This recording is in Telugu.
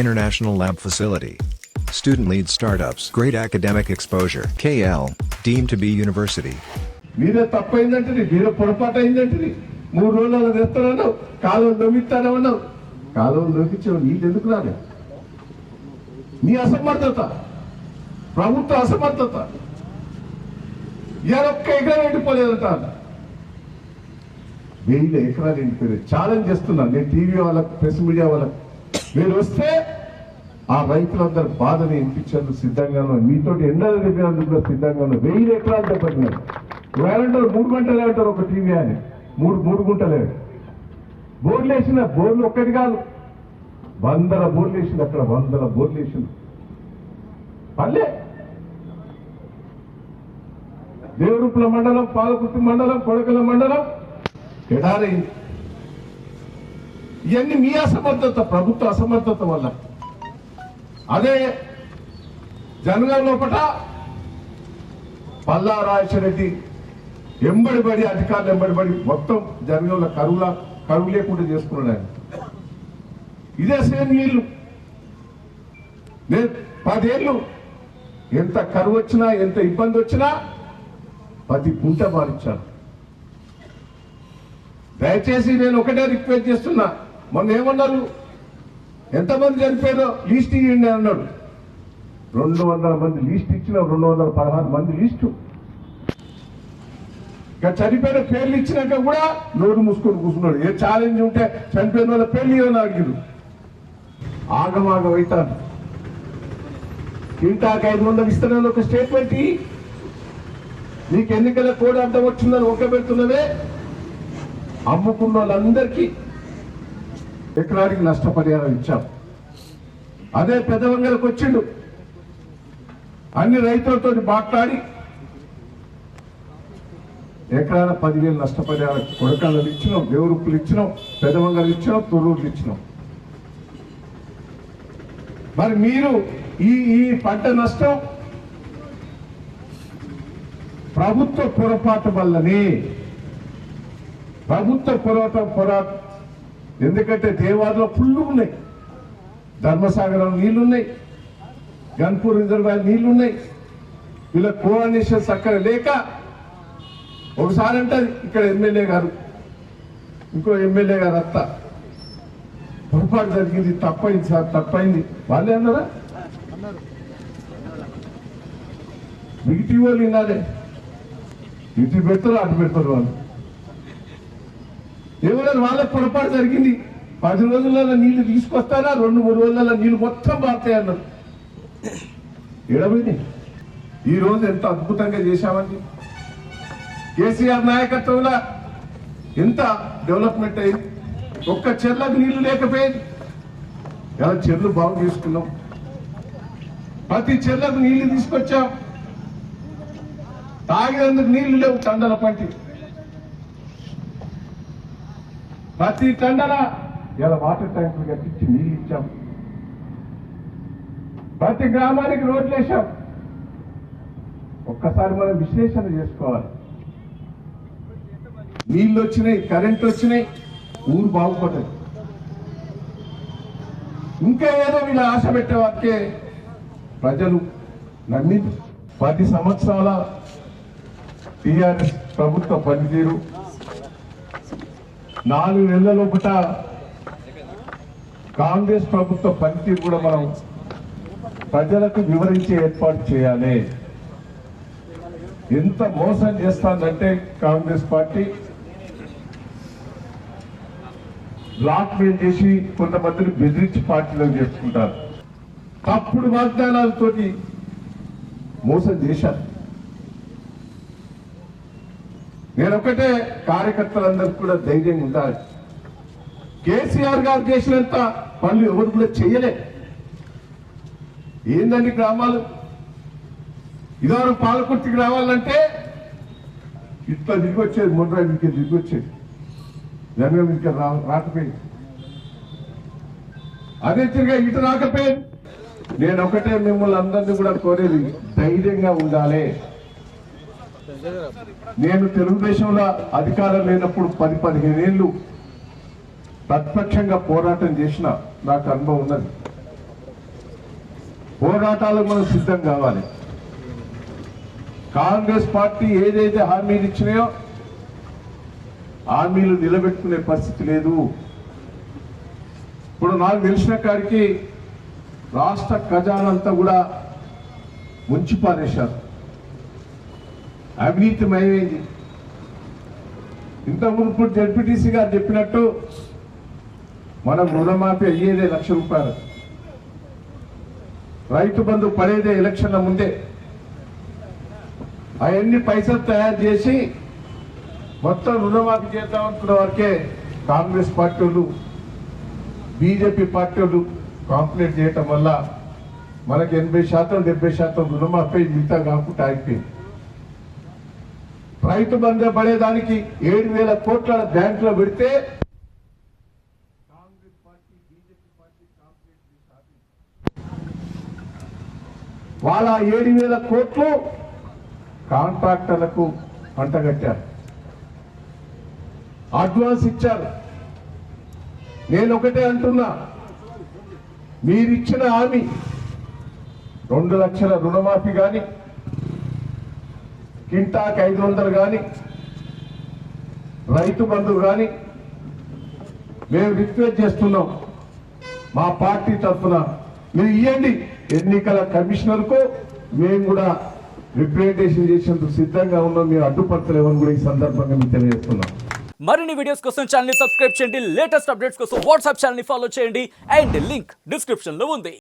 International Lab Facility. Student-lead startups. Great academic exposure. KL. Deemed to be university. మీరే తప్పైందంటే మీరే పొరపాటు అయిందంటే 3 రోజులు తెస్తానన్నావు, కాలువలు దొంగిస్తానన్నావు. కాలువలు దొంగిచ్చావు, నీళ్ళు ఎందుకు రాలే? నీ అసమర్థత, ప్రభుత్వ అసమర్థత. ఇవాళ ఒక్క ఎకరం ఎండిపోలేదంట. 1000 ఎకరాలు ఎండిపోలేదు. ఛాలెంజ్ చేస్తున్నాను నేను టీవీ వాళ్ళకు, ప్రెస్ మీడియా వాళ్ళకు. మీరు వస్తే ఆ రైతులందరూ బాధని వినిపించేందుకు సిద్ధంగా ఉన్నారు. మీతో ఎండలు దిగినందుకు కూడా సిద్ధంగా ఉన్నారు. 1000 ఎకరాలు దెబ్బతిన్నారు. వేరంటారు 3 గంటలే అంటారు ఒక టీవీ అని. 3 గుంటలే బోర్లు వేసిన. బోర్లు ఒక్కటి కాదు, 100 బోర్లు వేసింది. అక్కడ 100 బోర్లు వేసింది. పల్లె దేవరూపుల మండలం, పాలకుర్తి మండలం, కొడకల మండలం ఎడారైంది. ఇవన్నీ మీ అసమర్థత, ప్రభుత్వ అసమర్థత వల్ల. అదే జనగాం లోపల పల్లా రాజశేఖరరెడ్డి ఎంబడిబడి, అధికారులు ఎంబడిబడి మొత్తం జనగాంలో కరువు లేకుండా చేసుకున్నాడు ఆయన. ఇదే సేమ్ నీళ్లు. నేను 10 ఏళ్ళు ఎంత కరువు వచ్చినా, ఎంత ఇబ్బంది వచ్చినా ప్రతి పుంట మారించాను. దయచేసి నేను ఒకటే రిక్వెస్ట్ చేస్తున్నా. మొన్న ఏమన్నారు, ఎంతమంది చనిపోయారో లిస్ట్ ఇవ్వండి అన్నాడు. 200 మంది లిస్ట్ ఇచ్చిన, 216 మంది లిస్టు. ఇక చనిపోయిన పేర్లు ఇచ్చినాక కూడా నోరు మూసుకొని కూర్చున్నాడు. ఏ ఛాలెంజ్ ఉంటే చనిపోయిన వాళ్ళ పేర్లు ఇవ్వని అడిగారు. ఆగమాగం అవుతాను. ఇంటాక 500 ఇస్తానని ఒక స్టేట్మెంట్ ఇ. నీకు ఎన్నికల కోడ్ అర్థం వచ్చిందని ఒక్కబెడుతున్నవే. అమ్ముకున్న వాళ్ళందరికీ ఎకరానికి నష్టపరిహారం ఇచ్చాం. అదే పెద్దవంగలకు వచ్చిండు, అన్ని రైతులతో మాట్లాడి ఎకరాన 10,000 నష్టపరిహారం కొడకాళ్ళు ఇచ్చినాం, దేవరూపులు ఇచ్చినాం, పెద్దవంగలు ఇచ్చినాం, తొర్రూరులు ఇచ్చినాం. మరి మీరు ఈ పంట నష్టం ప్రభుత్వ పొరపాటు వల్లనే. ప్రభుత్వ పొరపాటు. ఎందుకంటే దేవాదులో ఫుల్లు ఉన్నాయి, ధర్మసాగరం నీళ్లున్నాయి, గన్పూర్ రిజర్వాయర్ నీళ్లున్నాయి. వీళ్ళ కోఆర్డినేషన్ అక్కడ లేక ఒకసారి అంటే ఇక్కడ ఎమ్మెల్యే గారు, ఇంకో ఎమ్మెల్యే గారు అత్త పొరపాటు జరిగింది, తప్పైంది సార్, తప్పైంది. వాళ్ళే అన్నారా? మిగిటి వాళ్ళు వినాలే. ఇటు పెడతారు, అటు పెడతారు. వాళ్ళు ఎవరైనా వాళ్ళకి పొరపాటు జరిగింది. 10 రోజులలో నీళ్లు తీసుకొస్తారా, 2-3 రోజులలో నీళ్లు మొత్తం బాగుతాయి అన్నారు. ఎడబోయింది. ఈ రోజు ఎంత అద్భుతంగా చేశామండి. కేసీఆర్ నాయకత్వంలో ఎంత డెవలప్మెంట్ అయింది. ఒక్క చెర్లకు నీళ్లు లేకపోయింది. ఎలా చెర్లు బాగు చేసుకున్నాం. ప్రతి చెర్లకు నీళ్లు తీసుకొచ్చాం. తాగేందుకు నీళ్లు లేవు. తండల పంటి ప్రతి తండల ఇలా వాటర్ ట్యాంకులు కట్టించి నీళ్ళు ఇచ్చాం. ప్రతి గ్రామానికి రోడ్లు వేసాం. ఒక్కసారి మనం విశ్లేషణ చేసుకోవాలి. నీళ్ళు వచ్చినాయి, కరెంట్ వచ్చినాయి, ఊరు బాగుపడ్డది. ఇంకా ఏదో వీళ్ళు ఆశ పెట్టే వారికే ప్రజలు నమ్మింది. 10 సంవత్సరాల టీఆర్ఎస్ ప్రభుత్వ పనితీరు, 4 నెలల లోపల కాంగ్రెస్ ప్రభుత్వ పనితీరు కూడా మనం ప్రజలకు వివరించే ఏర్పాటు చేయాలి. ఎంత మోసం చేస్తానంటే కాంగ్రెస్ పార్టీ బ్లాక్ మెయిల్ చేసి కొంతమందిని బెదిరించి పార్టీలో చేసుకుంటారు. తప్పుడు వాగ్దానాలతోటి మోసం చేశారు. నేనొక్కటే కార్యకర్తలందరూ కూడా ధైర్యంగా ఉండాలి. కేసీఆర్ గారు చేసినంత పనులు ఎవరు కూడా చేయలే. ఏందండి గ్రామాలు, ఇదవరు పాలకుర్తికి రావాలంటే ఇట్లా దిగి వచ్చేది, మొన్న ఇంకే దిగి వచ్చేది, జనగం ఇంకా రాకపోయింది. అదే తిరిగా ఇటు రాకపోయింది. నేను ఒకటే మిమ్మల్ని అందరినీ కూడా కోరేది, ధైర్యంగా ఉండాలి. నేను తెలుగుదేశంలో అధికారం లేనప్పుడు 10-15 ఏళ్ళు ప్రతిపక్షంగా పోరాటం చేసిన నాకు అనుభవం ఉన్నది. పోరాటాలకు మనం సిద్ధం కావాలి. కాంగ్రెస్ పార్టీ ఏదైతే హామీలు ఇచ్చినాయో హామీలు నిలబెట్టుకునే పరిస్థితి లేదు. ఇప్పుడు నాకు తెలిసిన కాడికి రాష్ట్ర ఖజానంతా కూడా ముంచి పారేశారు, అవినీతిమయమైంది. ఇంతకుముందు ఇప్పుడు జెడ్పీటీసీ గారు చెప్పినట్టు మనం రుణమాఫీ అయ్యేదే ₹1,00,000, రైతు బంధు పడేదే ఎలక్షన్ల ముందే. అవన్నీ పైసలు తయారు చేసి మొత్తం రుణమాఫీ చేద్దామనుకున్న వారికే కాంగ్రెస్ పార్టీ వాళ్ళు బీజేపీ పార్టీ వాళ్ళు కాంప్లైంట్ చేయటం వల్ల మనకి 80% 70% రుణమాఫీ మిగతా కాకుండా అయిపోయింది. రైతు బంధు పడేదానికి 7,000 కోట్ల బ్యాంకులో పెడితే Congress party BJP party complaint చేశారు. వాళ్ళ 7,000 కోట్లు కాంట్రాక్టర్లకు పంటగట్టారు, అడ్వాన్స్ ఇచ్చారు. నేను ఒకటే అంటున్నా, మీరిచ్చిన హామీ 2 లక్షల రుణమాఫీ కానీ, కింటాకి 500 కానీ, రైతు బంధు కానీ మేము రిక్వెస్ట్ చేస్తున్నాం. మా పార్టీ తరఫున మీరు ఇవ్వండి. ఎన్నికల కమిషనర్కు మేము కూడా రిప్రజెంటేషన్ చేసేందుకు సిద్ధంగా ఉన్నాం. మీరు అడ్డుపడతలేమని కూడా ఈ సందర్భంగా మీకు తెలియజేస్తున్నాం. మరిన్ని వీడియోస్ కోసం ఛానల్ ని సబ్స్క్రైబ్ చేయండి. లేటెస్ట్ అప్డేట్స్ కోసం వాట్సాప్ ఛానల్ ని ఫాలో చేయండి. అండ్ లింక్ డిస్క్రిప్షన్ లో ఉంది.